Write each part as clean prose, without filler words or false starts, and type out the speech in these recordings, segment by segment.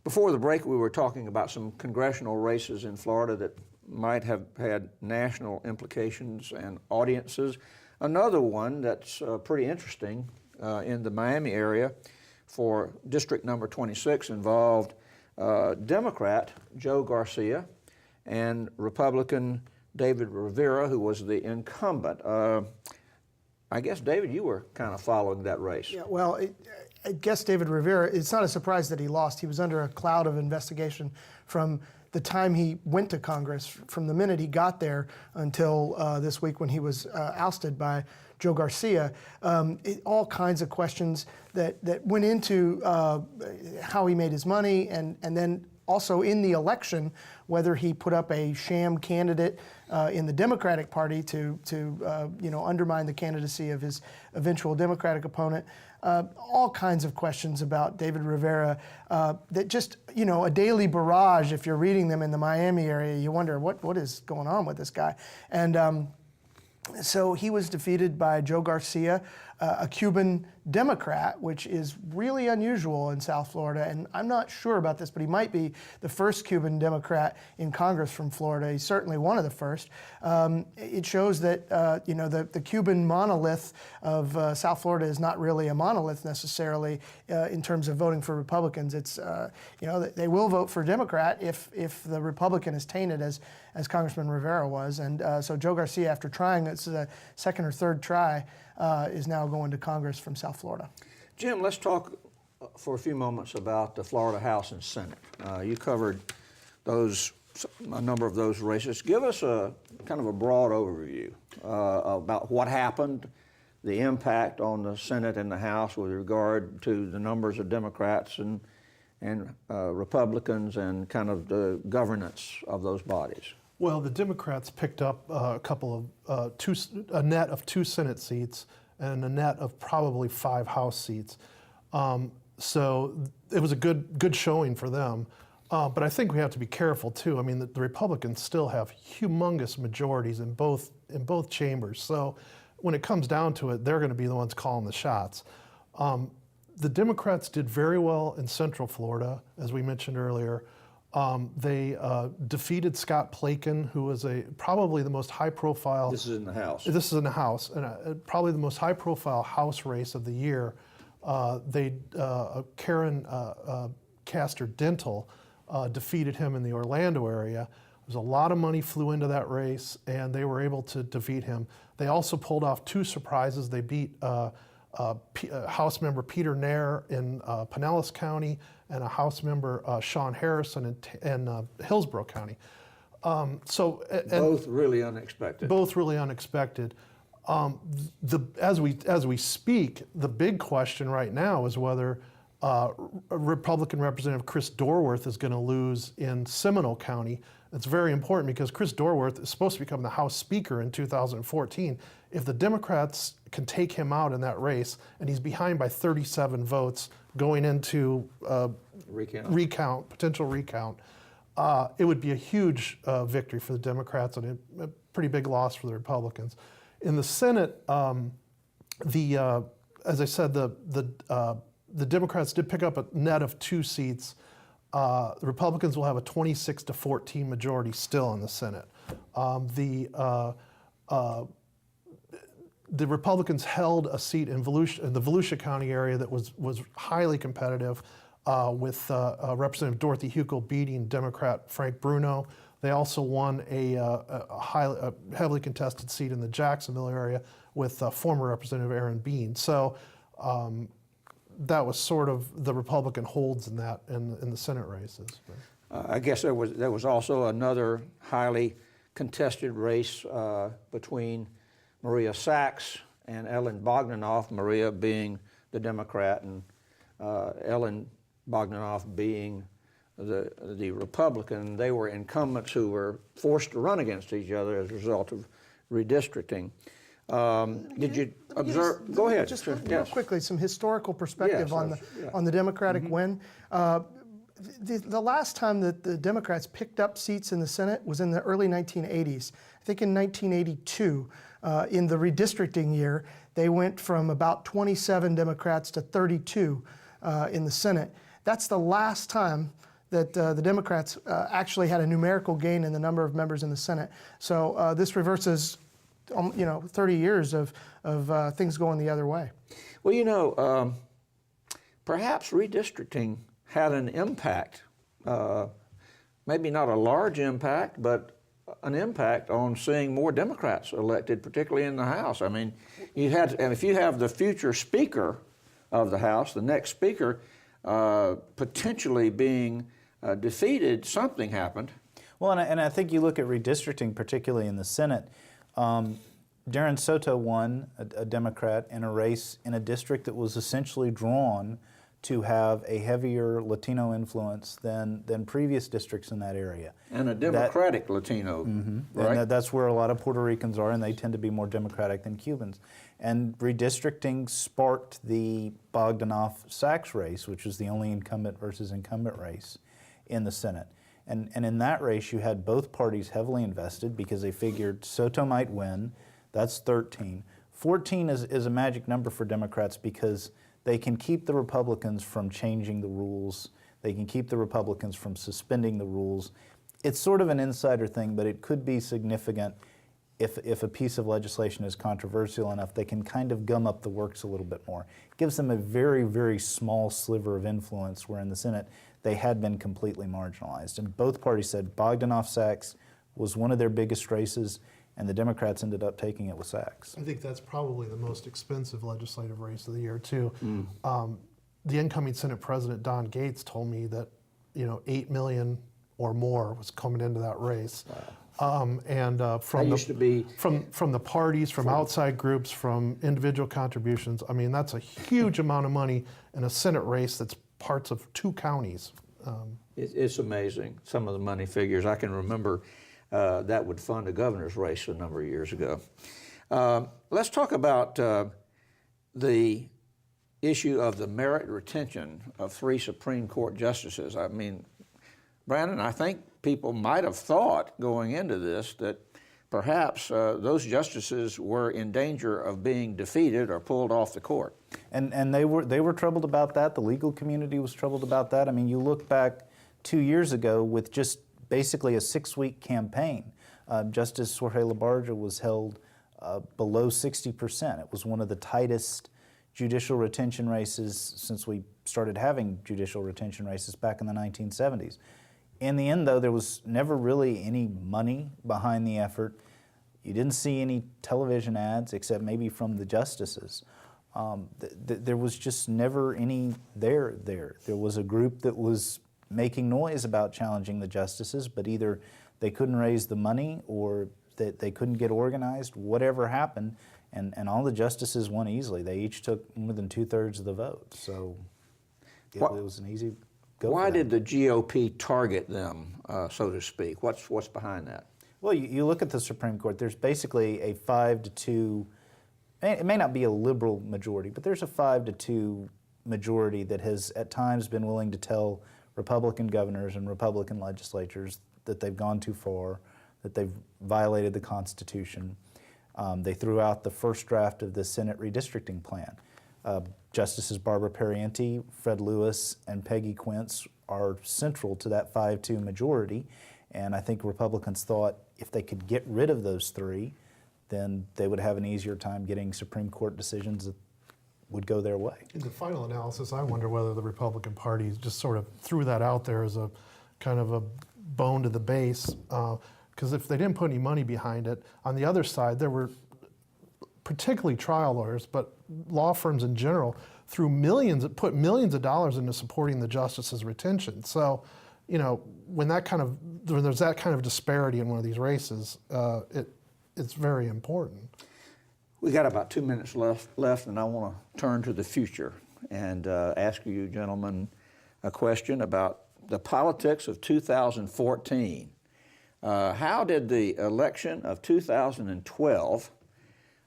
Before the break, we were talking about some congressional races in Florida that might have had national implications and audiences. Another one that's pretty interesting in the Miami area for District Number 26 involved Democrat Joe Garcia and Republican David Rivera, who was the incumbent. I guess, David, you were kind of following that race. Yeah, well, I guess David Rivera, it's not a surprise that he lost. He was under a cloud of investigation from the time he went to Congress, from the minute he got there until this week when he was ousted by Joe Garcia. All kinds of questions that went into how he made his money, and then also in the election, whether he put up a sham candidate in the Democratic Party to undermine the candidacy of his eventual Democratic opponent. All kinds of questions about David Rivera that just, a daily barrage. If you're reading them in the Miami area, you wonder what is going on with this guy. And so he was defeated by Joe Garcia, a Cuban Democrat, which is really unusual in South Florida. And I'm not sure about this, but he might be the first Cuban Democrat in Congress from Florida. He's certainly one of the first. It shows that the Cuban monolith of South Florida is not really a monolith necessarily in terms of voting for Republicans. It's they will vote for Democrat if the Republican is tainted as Congressman Rivera was. And so Joe Garcia, after trying, this is a second or third try, is now going to Congress from South Florida. Jim, let's talk for a few moments about the Florida House and Senate. You covered a number of those races. Give us a kind of a broad overview about what happened, the impact on the Senate and the House with regard to the numbers of Democrats and Republicans and kind of the governance of those bodies. Well, the Democrats picked up a net of 2 Senate seats and a net of probably 5 House seats. So it was a good showing for them. But I think we have to be careful too. I mean, the Republicans still have humongous majorities in both chambers. So when it comes down to it, they're going to be the ones calling the shots. The Democrats did very well in Central Florida, as we mentioned earlier. They defeated Scott Plakin, who was probably the most high-profile. This is in the House. This is in the House, and probably the most high-profile House race of the year. Karen Castor Dental defeated him in the Orlando area. There's a lot of money flew into that race, and they were able to defeat him. They also pulled off 2 surprises. They beat House member Peter Nair in Pinellas County and a House member Sean Harrison in Hillsborough County. Both really unexpected. Both really unexpected. As we speak, the big question right now is whether Republican Representative Chris Dorworth is going to lose in Seminole County. It's very important because Chris Dorworth is supposed to become the House Speaker in 2014. If the Democrats can take him out in that race, and he's behind by 37 votes going into potential recount, it would be a huge victory for the Democrats and a pretty big loss for the Republicans. In the Senate, as I said, the Democrats did pick up a net of 2 seats. The Republicans will have a 26-14 majority still in the Senate. The Republicans held a seat in the Volusia County area that was highly competitive, with Representative Dorothy Huckel beating Democrat Frank Bruno. They also won a heavily contested seat in the Jacksonville area with former Representative Aaron Bean. So that was sort of the Republican holds in the Senate races. I guess there was also another highly contested race between Maria Sachs and Ellen Bogdanoff, Maria being the Democrat and Ellen Bogdanoff being the Republican. They were incumbents who were forced to run against each other as a result of redistricting. Did you observe? Go ahead. Just real quickly, some historical perspective on the Democratic win. The last time that the Democrats picked up seats in the Senate was in the early 1980s. I think in 1982, in the redistricting year, they went from about 27 Democrats to 32 in the Senate. That's the last time that the Democrats actually had a numerical gain in the number of members in the Senate. So this reverses, 30 years of things going the other way. Well, perhaps redistricting had an impact, maybe not a large impact, but an impact on seeing more Democrats elected, particularly in the House. I mean, and if you have the future Speaker of the House, the next Speaker, potentially being defeated, something happened. Well, and I think you look at redistricting, particularly in the Senate. Darren Soto won, a Democrat, in a race in a district that was essentially drawn to have a heavier Latino influence than previous districts in that area. And a Democratic Latino, right? And that's where a lot of Puerto Ricans are, and they tend to be more Democratic than Cubans. And redistricting sparked the Bogdanoff-Sachs race, which was the only incumbent versus incumbent race in the Senate. And in that race, you had both parties heavily invested because they figured Soto might win. That's 13. 14 is a magic number for Democrats because they can keep the Republicans from changing the rules. They can keep the Republicans from suspending the rules. It's sort of an insider thing, but it could be significant if a piece of legislation is controversial enough. They can kind of gum up the works a little bit more. It gives them a very, very small sliver of influence, where in the Senate they had been completely marginalized. And both parties said Bogdanoff-Sachs was one of their biggest races, and the Democrats ended up taking it with Sachs. I think that's probably the most expensive legislative race of the year, too. The incoming Senate President, Don Gates, told me that, $8 million or more was coming into that race. Wow. From the parties, from outside groups, from individual contributions, I mean, that's a huge amount of money in a Senate race that's parts of 2 counties. It's amazing, some of the money figures. I can remember that would fund a governor's race a number of years ago. Let's talk about the issue of the merit retention of 3 Supreme Court justices. I mean, Brandon, I think people might have thought going into this that perhaps those justices were in danger of being defeated or pulled off the court. And they were troubled about that. The legal community was troubled about that. I mean, you look back 2 years ago with just basically a 6-week campaign. Justice Jorge Labarja was held below 60%. It was one of the tightest judicial retention races since we started having judicial retention races back in the 1970s. In the end, though, there was never really any money behind the effort. You didn't see any television ads except maybe from the justices. There was just never any there. There was a group that was making noise about challenging the justices, but either they couldn't raise the money or that they couldn't get organized, whatever happened, and all the justices won easily. They each took more than 2/3 of the vote, so it was an easy go. Why did the GOP target them, so to speak? What's behind that? Well, you look at the Supreme Court, there's basically a 5-2, it may not be a liberal majority, but there's a 5-2 majority that has at times been willing to tell Republican governors and Republican legislatures that they've gone too far, that they've violated the Constitution. They threw out the first draft of the Senate redistricting plan. Justices Barbara Pariente, Fred Lewis, and Peggy Quince are central to that 5-2 majority, and I think Republicans thought if they could get rid of those 3, then they would have an easier time getting Supreme Court decisions that would go their way. In the final analysis, I wonder whether the Republican Party just sort of threw that out there as a kind of a bone to the base, because if they didn't put any money behind it, on the other side, there were particularly trial lawyers, but law firms in general, put millions of dollars into supporting the justices' retention. So, when there's that kind of disparity in one of these races, it's very important. We got about 2 minutes left, and I want to turn to the future and ask you gentlemen a question about the politics of 2014. How did the election of 2012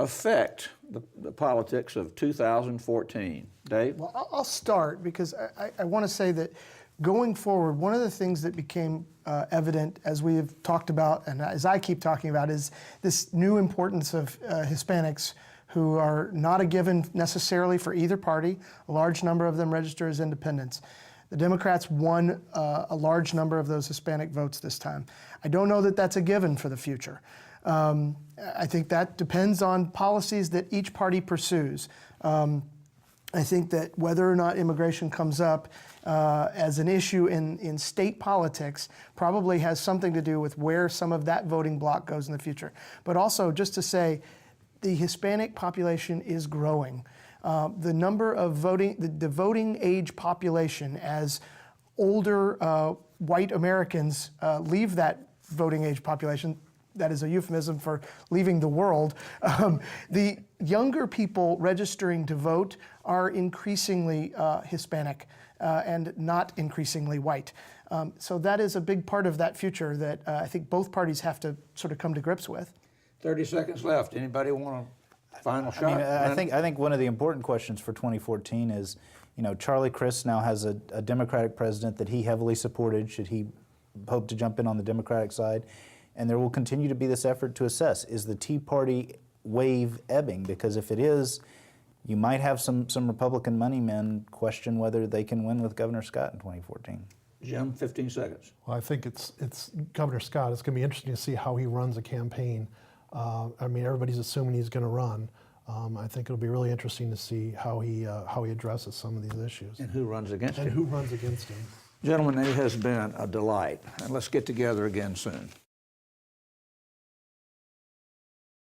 affect the politics of 2014? Dave? Well, I'll start because I want to say that going forward, one of the things that became evident as we have talked about and as I keep talking about is this new importance of Hispanics who are not a given necessarily for either party. A large number of them register as independents. The Democrats won a large number of those Hispanic votes this time. I don't know that that's a given for the future. I think that depends on policies that each party pursues. I think that whether or not immigration comes up as an issue in state politics probably has something to do with where some of that voting bloc goes in the future. But also, just to say, the Hispanic population is growing. The number of the voting age population as older white Americans leave that voting age population, that is a euphemism for leaving the world. The younger people registering to vote are increasingly Hispanic and not increasingly white. So that is a big part of that future that I think both parties have to sort of come to grips with. 30 seconds left. Anybody want a final shot? I think one of the important questions for 2014 is, Charlie Crist now has a Democratic president that he heavily supported should he hope to jump in on the Democratic side. And there will continue to be this effort to assess, is the Tea Party wave ebbing? Because if it is, you might have some Republican money men question whether they can win with Governor Scott in 2014. Jim, 15 seconds. Well, I think it's Governor Scott. It's going to be interesting to see how he runs a campaign. Everybody's assuming he's going to run. I think it'll be really interesting to see how he addresses some of these issues. And who runs against And him? who runs against him. Gentlemen, it has been a delight. And let's get together again soon.